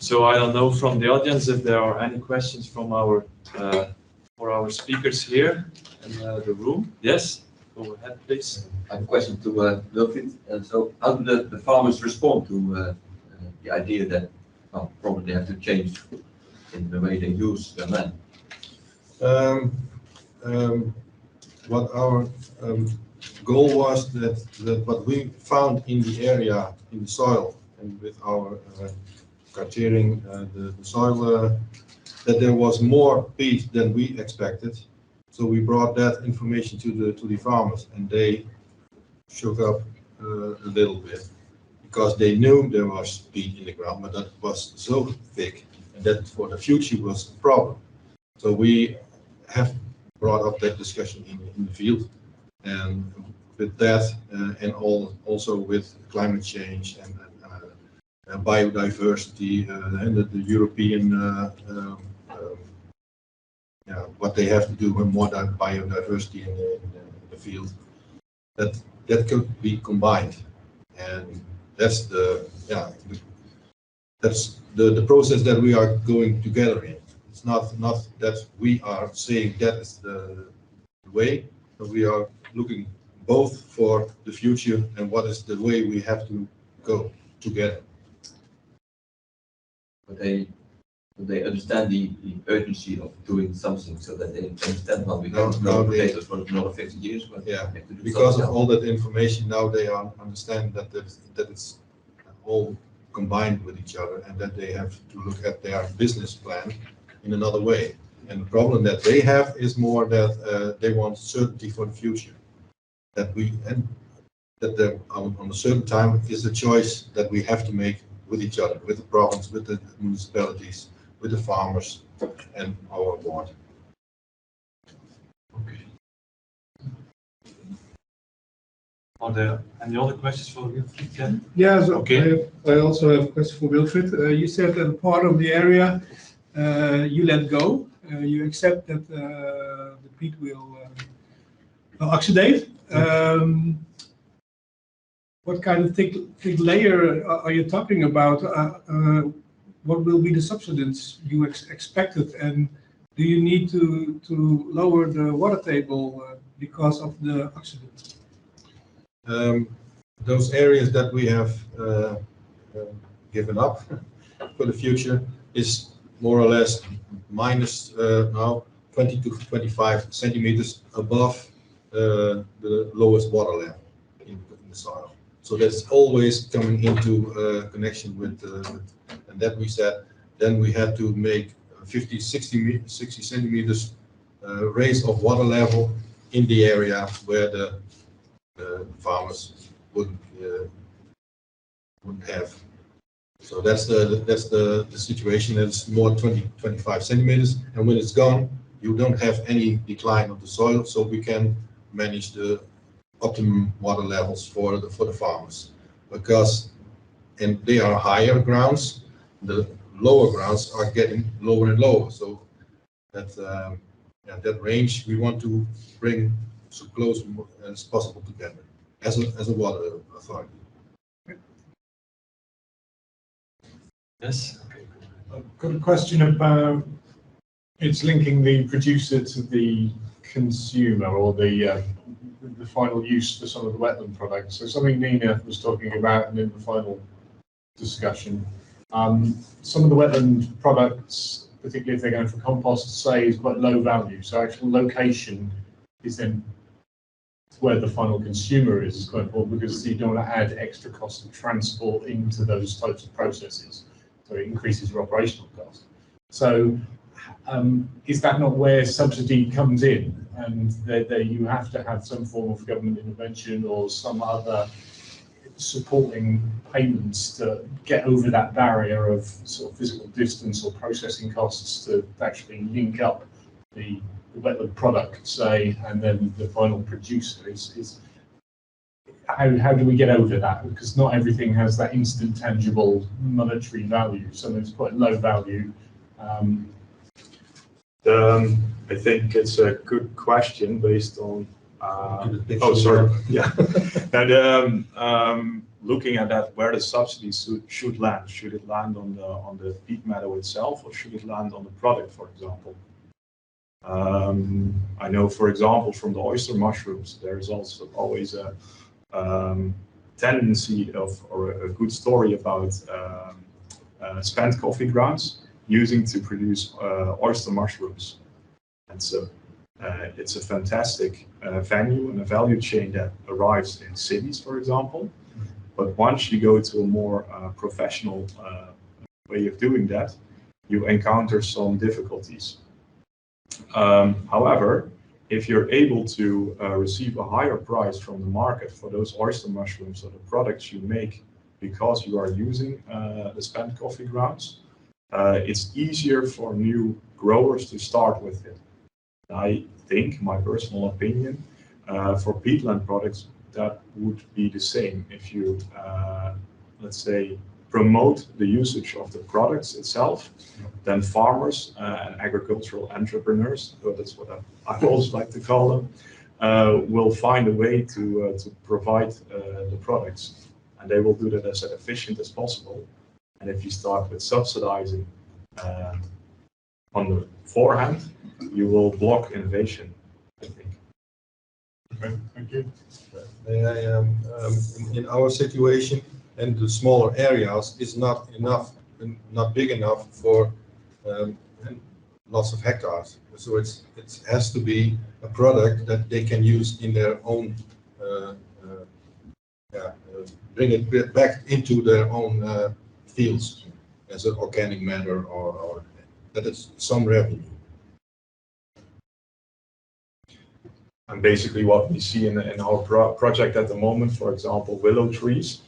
So I don't know from the audience if there are any questions from our for our speakers here in the room. Yes, go ahead, please. I have a question to Wilfried. So how do the farmers respond to the idea that probably they have to change in the way they use their land? What our goal was that what we found in the area, in the soil, and with our cartering the soil, that there was more peat than we expected. So we brought that information to the farmers, and they shook up a little bit because they knew there was peat in the ground, but that was so thick, and that for the future was a problem. So we have brought up that discussion in the field, and with that, and also with climate change and biodiversity, and the European what they have to do with more biodiversity in the field, that could be combined, and that's the process that we are going together in. It's not that we are saying that is the way, but we are looking both for the future and what is the way we have to go together. But they understand the urgency of doing something, so that they understand we can't grow potatoes for another 50 years. But yeah, because of all that information now, they understand that it's all combined with each other, and that they have to look at their business plan in another way. And the problem that they have is more that they want certainty for the future. That on a certain time is a choice that we have to make with each other, with the province, with the municipalities, with the farmers, and our board. Okay. Are there any other questions for Wilfried? Yeah. Yeah, so Okay. I also have a question for Wilfried. You said that part of the area you let go. You accept that the peat will oxidate. What kind of thick layer are you talking about? What will be the subsidence you expected, and do you need to lower the water table because of the oxidant? Those areas that we have given up for the future is more or less minus now 20 to 25 centimeters above the lowest water level in the soil. So that's always coming into connection with, and that we said, then we had to make 50, 60 centimeters raise of water level in the area where the farmers wouldn't have. So that's the situation. It's more 20-25 centimeters, and when it's gone, you don't have any decline of the soil, so we can manage the optimum water levels for the farmers. Because and they are higher grounds, the lower grounds are getting lower and lower. So that range we want to bring so close as possible together as a water authority. Yes. I've got a question about it's linking the producer to the consumer, or the final use for some of the wetland products. So something Nina was talking about, and in the final discussion, some of the wetland products, particularly if they're going for compost, say, is quite low value. So actual location is then where the final consumer is quite important, because you don't want to add extra cost of transport into those types of processes. So it increases your operational cost. So is that not where subsidy comes in, and that you have to have some form of government intervention or some other supporting payments to get over that barrier of sort of physical distance or processing costs to actually link up the wetland product, say, and then the final producer? Is how do we get over that? Because not everything has that instant tangible monetary value. Some of it's quite low value. I think it's a good question based on. Oh, sorry. Yeah. And looking at that, where the subsidies should land. Should it land on the peat meadow itself, or should it land on the product, for example? I know, for example, from the oyster mushrooms, there is also always a tendency or a good story about spent coffee grounds using to produce oyster mushrooms. And so it's a fantastic venue and a value chain that arrives in cities, for example. But once you go to a more professional way of doing that, you encounter some difficulties. However, if you're able to receive a higher price from the market for those oyster mushrooms or the products you make because you are using the spent coffee grounds, it's easier for new growers to start with it. I think, my personal opinion, for peatland products, that would be the same. If you, let's say, promote the usage of the products itself, then farmers and agricultural entrepreneurs, so that's what I always like to call them, will find a way to provide the products. And they will do that as efficient as possible. And if you start with subsidizing on the forehand, you will block innovation, I think. Okay, thank you. In our situation and the smaller areas is not big enough for lots of hectares. So it has to be a product that they can use in their own, bring it back into their own fields as an organic matter, or that is some revenue. And basically what we see in our project at the moment, for example, willow trees,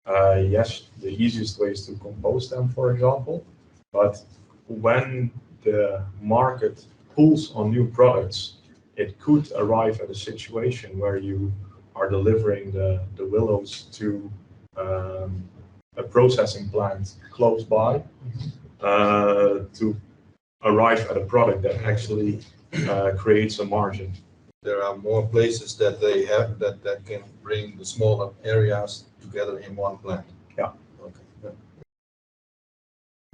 yes, the easiest way is to compose them, for example. But when the market pulls on new products, it could arrive at a situation where you are delivering the willows to a processing plant close by to arrive at a product that actually creates a margin. There are more places that they have that can bring the smaller areas together in one plant. Yeah. Okay. Yeah.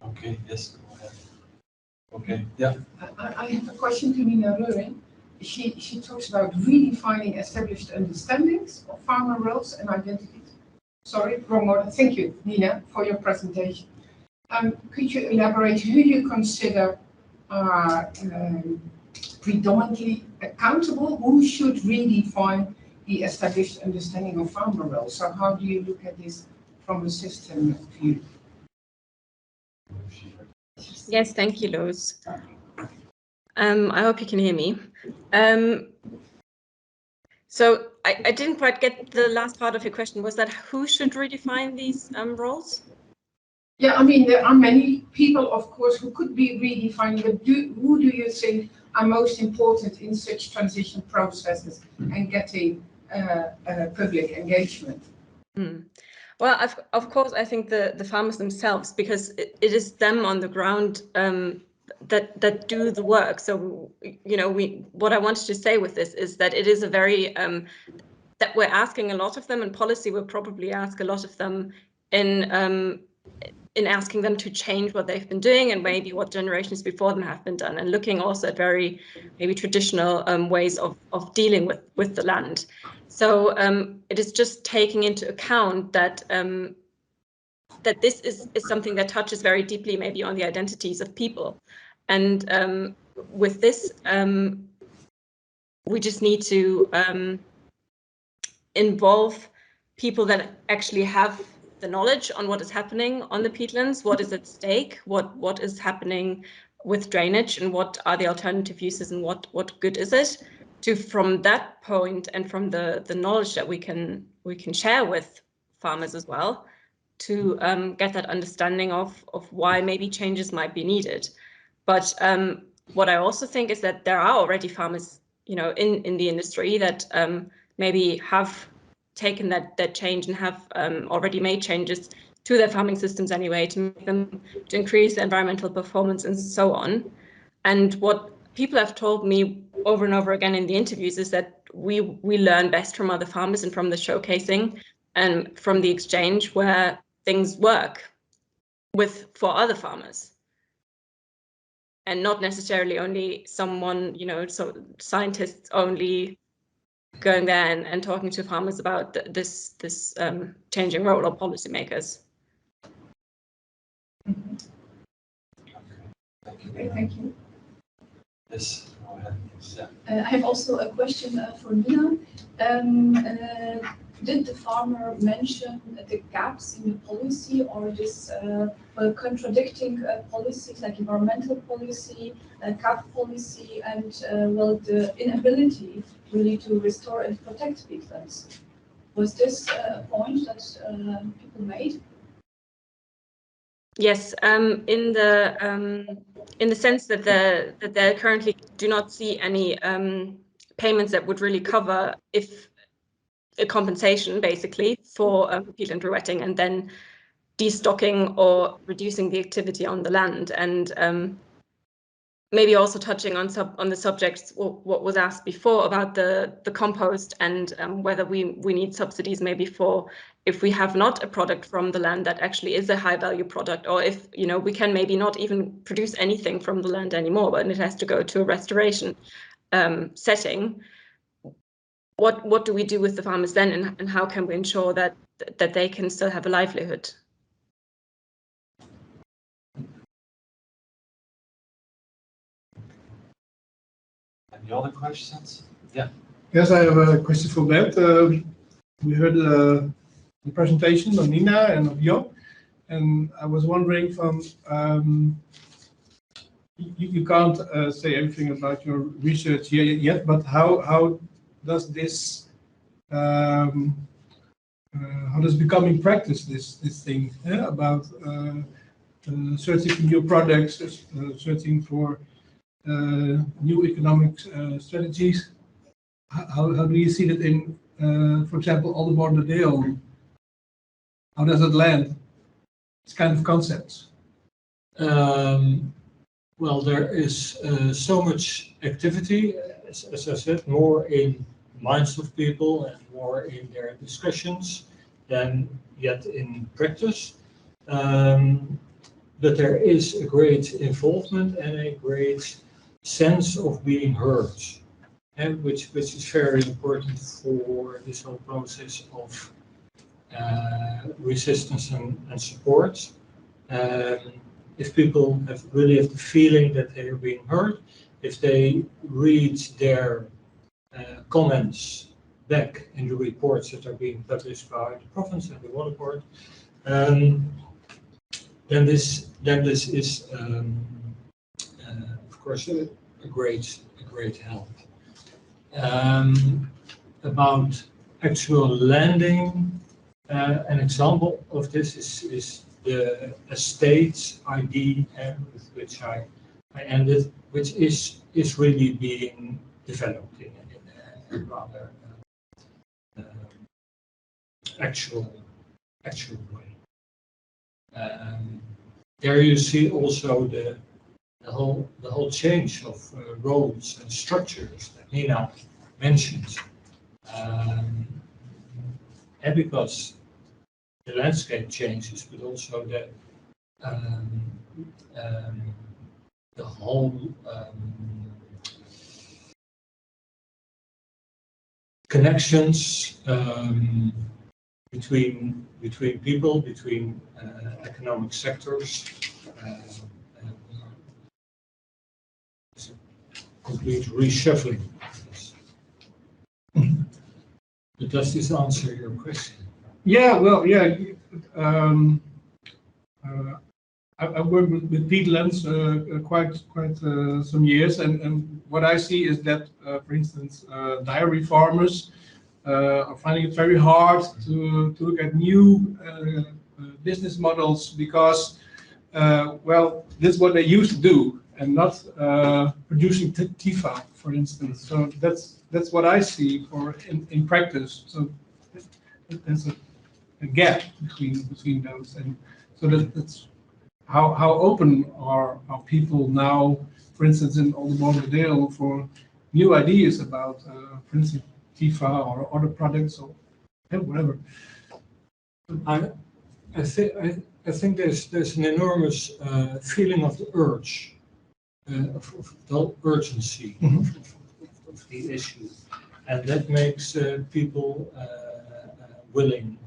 Okay, yes, go ahead. Okay, yeah. I have a question to Nina Reuring. She talks about redefining established understandings of farmer roles and identities. Sorry, wrong order. Thank you, Nina, for your presentation. Could you elaborate who you consider are predominantly accountable? Who should redefine the established understanding of farmer roles? So how do you look at this from a system view? Yes, thank you, Loes. I hope you can hear me. So I didn't quite get the last part of your question. Was that who should redefine these roles? Yeah, I mean, there are many people, of course, who could be redefining, but who do you think are most important in such transition processes and getting public engagement? Well, of course, I think the farmers themselves, because it is them on the ground that do the work. So, you know, what I wanted to say with this is that it is a very that we're asking a lot of them, and policy will probably ask a lot of them in asking them to change what they've been doing and maybe what generations before them have been done, and looking also at very maybe traditional ways of dealing with the land. So it is just taking into account that that this is something that touches very deeply maybe on the identities of people. And with this, we just need to involve people that actually have the knowledge on what is happening on the peatlands, what is at stake, what is happening with drainage, and what are the alternative uses, and what good is it, to from that point and from the knowledge that we can share with farmers as well, to get that understanding of why maybe changes might be needed. But what I also think is that there are already farmers, you know, in the industry that maybe have taken that change and have already made changes to their farming systems anyway, to make them, to increase the environmental performance and so on. And what people have told me over and over again in the interviews is that we learn best from other farmers and from the showcasing, and from the exchange where things work for other farmers, and not necessarily only someone, so scientists only going there and talking to farmers about this changing role of policymakers. Okay, thank you. Yes, go ahead. Yeah. I have also a question for Nina. Did the farmer mention the gaps in the policy or this contradicting policies like environmental policy, CAP policy, and the inability really to restore and protect peatlands? Was this a point that people made? Yes, in the sense that they currently do not see any payments that would really cover if a compensation basically for peatland rewetting and then destocking or reducing the activity on the land, and maybe also touching on the subjects what was asked before about the compost and whether we need subsidies maybe for if we have not a product from the land that actually is a high value product, or if we can maybe not even produce anything from the land anymore, but it has to go to a restoration setting. What do we do with the farmers then, and how can we ensure that they can still have a livelihood? Any other questions? Yeah. Yes, I have a question for Bert. We heard the presentation of Nina and of Job, and I was wondering you can't say everything about your research here yet, but how does this how does it become in practice this thing about searching for new products, searching for new economic strategies? How do you see that in, for example, Oldenbarneveld? How does it land? It's kind of concepts. Well, there is so much activity, as I said, more in minds of people and more in their discussions than yet in practice. But there is a great involvement and a great sense of being heard, and which is very important for this whole process of resistance and support. If people really have the feeling that they are being heard, if they read their comments back in the reports that are being published by the province and the water board, then this is of course a great help. About actual landing, an example of this is the estate ID with which I ended, which is really being developed in a rather actual way. There you see also the whole change of roles and structures that Nina mentioned, and because the landscape changes, but also the whole connections between people, between economic sectors. It's a complete reshuffling. But does this answer your question? Yeah, well, yeah. I've worked with peatlands quite some years, and what I see is that, for instance, dairy farmers are finding it very hard to look at new business models because, well, this is what they used to do, and not producing TIFA, for instance. So that's what I see in practice. So there's a gap between those, and so that's how open are people now, for instance, in Oldenbarneveld for new ideas about, for instance, TIFA or other products or whatever. I think there's an enormous feeling of the urge, of the urgency of the issue, and that makes people willing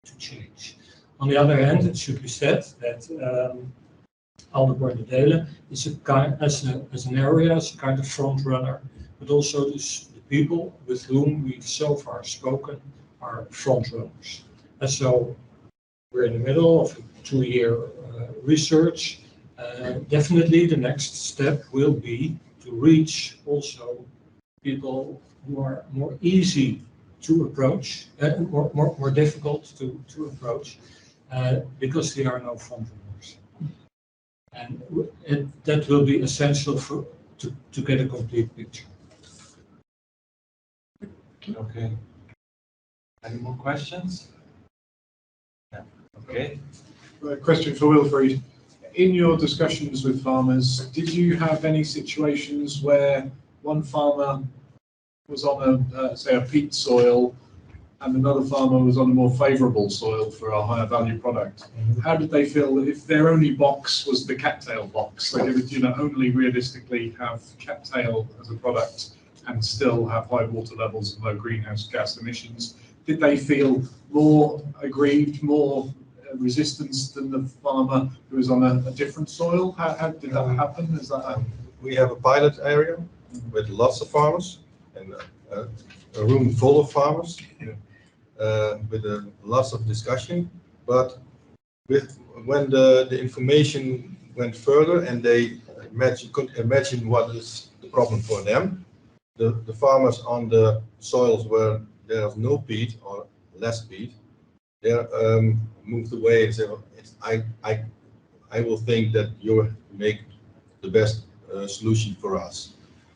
to change. On the other hand, it should be said that Alderbordendelen is as an area, as a kind of front runner, but also the people with whom we've so far spoken are front runners. And so we're in the middle of a 2-year research. Definitely the next step will be to reach also people who are more easy to approach, more difficult to approach, because there are no front runners. And that will be essential to get a complete picture. Okay. Any more questions? Yeah. Okay. A question for Wilfried. In your discussions with farmers, did you have any situations where one farmer was on say a peat soil and another farmer was on a more favourable soil for a higher value product? How did they feel if their only box was the cattail box? They could, only realistically have cattail as a product and still have high water levels and low greenhouse gas emissions. Did they feel more aggrieved, more resistance than the farmer who was on a different soil? How did that happen? Is that We have a pilot area with lots of farmers and a room full of farmers with lots of discussion. But when the information went further and they could imagine what is the problem for them, the farmers on the soils where there is no peat or less peat, they moved away and said, I will think that you make the best solution for us.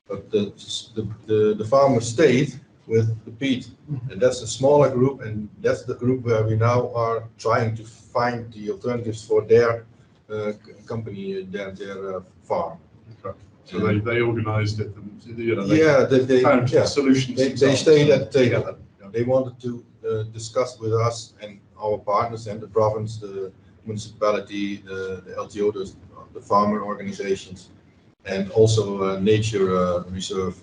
But the farmers stayed with the peat, and that's a smaller group, and that's the group where we now are trying to find the alternatives for their company, their farm. So they organised it, and they found solutions. They stayed at the table. They wanted to discuss with us and our partners and the province, the municipality, the LTO, the farmer organizations, and also nature reserve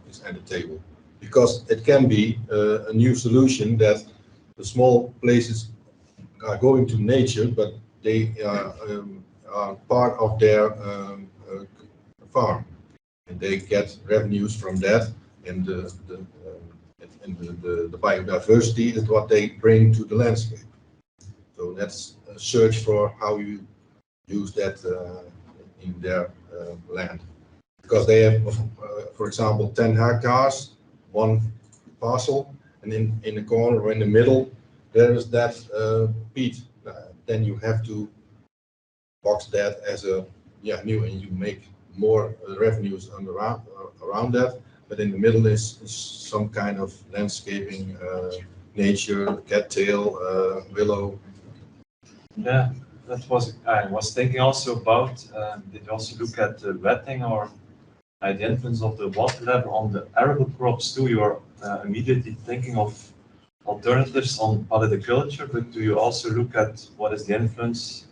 is at the table. Because it can be a new solution that the small places are going to nature, but they are part of their farm, and they get revenues from that, and the biodiversity is what they bring to the landscape. So that's a search for how you use that in their land, because they have, for example, 10 hectares, one parcel, and in the corner or in the middle there is that peat. Then you have to box that as a new, and you make more revenues around that. But in the middle is some kind of landscaping, nature, cattail, willow. Yeah, I was thinking also about, did you also look at the wetting or the influence of the water level on the arable crops too? You are immediately thinking of alternatives on polyculture, but do you also look at what is the influence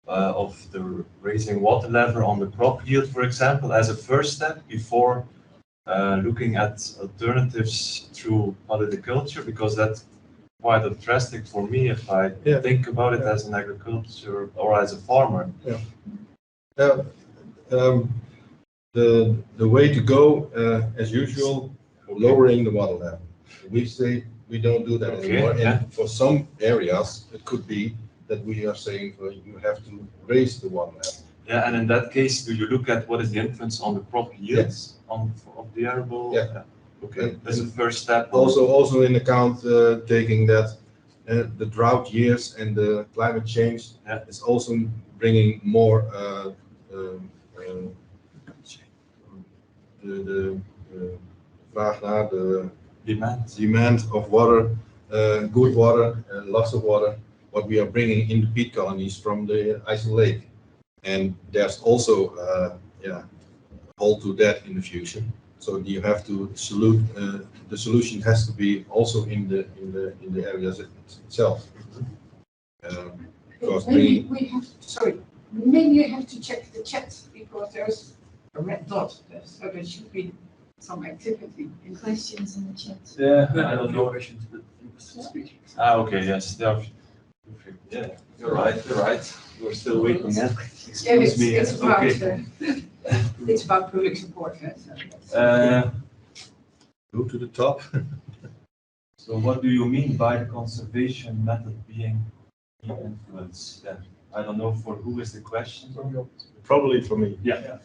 of the raising water level on the crop yield, for example, as a first step before looking at alternatives through polyculture? Because that's quite drastic for me if I think about it as an agriculture or as a farmer. The way to go, as usual, lowering the water level. We say we don't do that anymore. And for some areas, it could be that we are saying you have to raise the water level. Yeah, and in that case, do you look at what is the influence on the crop yields of the arable? Yeah. Okay, that's the first step. Also in account taking that the drought years and the climate change is also bringing more the demand of water, good water, lots of water, what we are bringing in the peat colonies from the IJssel Lake. And there's also hold to that in the future. So you have to salute, the solution has to be also in the areas itself. Because Maybe we have, sorry, maybe you have to check the chat because there's a red dot there, so there should be some activity in Questions in the chat. Yeah, I don't know. Questions, but you must speak. Okay, yes, there are. Yeah, you're right. We're still waiting, yeah. Yeah, Excuse me. it's about, Okay. it's about public support, huh, so that's- go to the top. So what do you mean by the conservation method being influenced then? I don't know for who is the question. Probably for me. Yeah.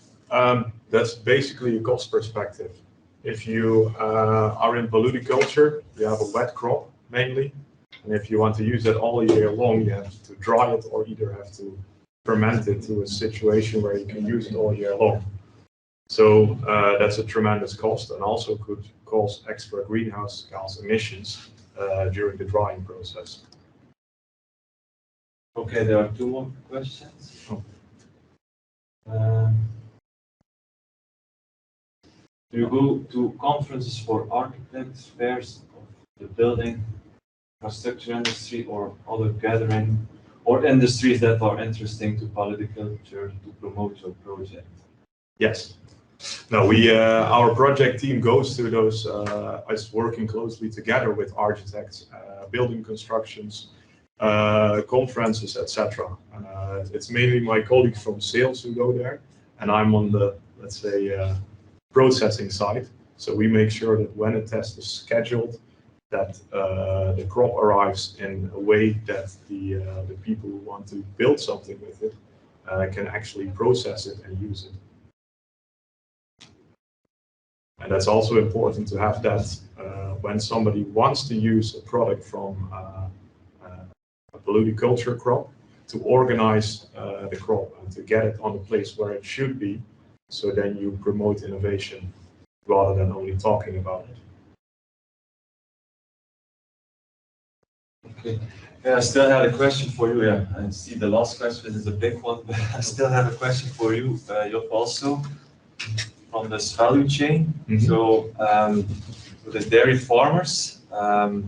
That's basically a cost perspective. If you are in paludiculture, you have a wet crop mainly. And if you want to use that all year long, you have to dry it or either have to ferment it to a situation where you can use it all year long. So that's a tremendous cost and also could cause extra greenhouse gas emissions during the drying process. Okay, there are two more questions. Do you go to conferences for architects, fairs of the building, construction industry, or other gathering, or industries that are interesting to polyculture to promote your project? Yes. No, our project team goes to those, is working closely together with architects, building constructions, conferences, etc. It's mainly my colleagues from sales who go there, and I'm on the, let's say, processing side. So we make sure that when a test is scheduled, that the crop arrives in a way that the people who want to build something with it can actually process it and use it. And that's also important to have that when somebody wants to use a product from a paludiculture crop, to organize the crop and to get it on the place where it should be. So then you promote innovation rather than only talking about it. Okay. Yeah, I still had a question for you. Yeah, I see the last question is a big one, but I still have a question for you, Job, also from this value chain. Mm-hmm. So, the dairy farmers, how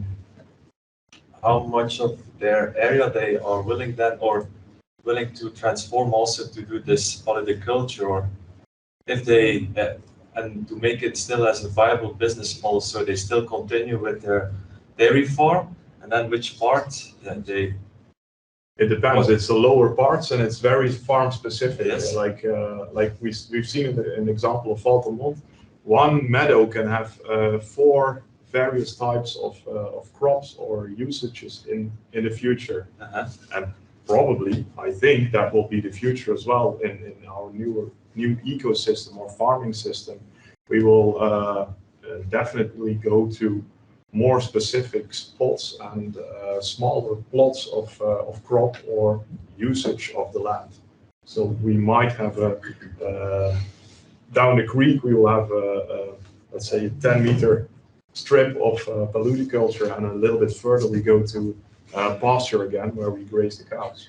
much of their area they are willing then, or willing to transform also to do this polyculture, or if they, and to make it still as a viable business model, so they still continue with their dairy farm, and then which part they. It depends. It's the lower parts, and it's very farm specific. Yes. Like we've seen an example of Valtemont. One meadow can have 4 various types of crops or usages in the future, and probably I think that will be the future as well in our new ecosystem or farming system. We will definitely go to more specific spots and smaller plots of crop or usage of the land. So we might have down the creek, we will have let's say a 10-meter strip of paludiculture, and a little bit further we go to pasture again, where we graze the cows.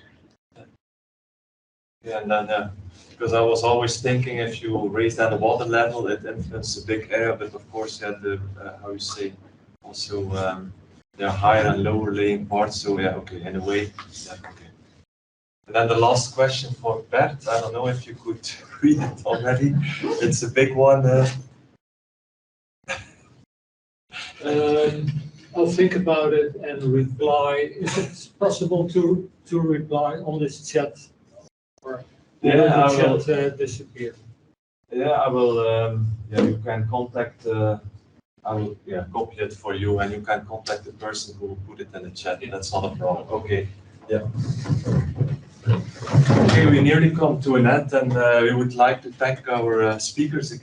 Yeah, and then because I was always thinking if you raise that water level, it influences a big area, but of course you had the how you say. Also, there are higher and lower laying parts. So yeah, okay, in a way, yeah, okay. And then the last question for Bert. I don't know if you could read it already. It's a big one. I'll think about it and reply. Is it possible to reply on this chat? Or will the chat disappear? Yeah, I will. Yeah, you can contact. I will copy it for you, and you can contact the person who put it in the chat. That's not a problem. Okay. Yeah. Okay, we nearly come to an end, and we would like to thank our speakers again.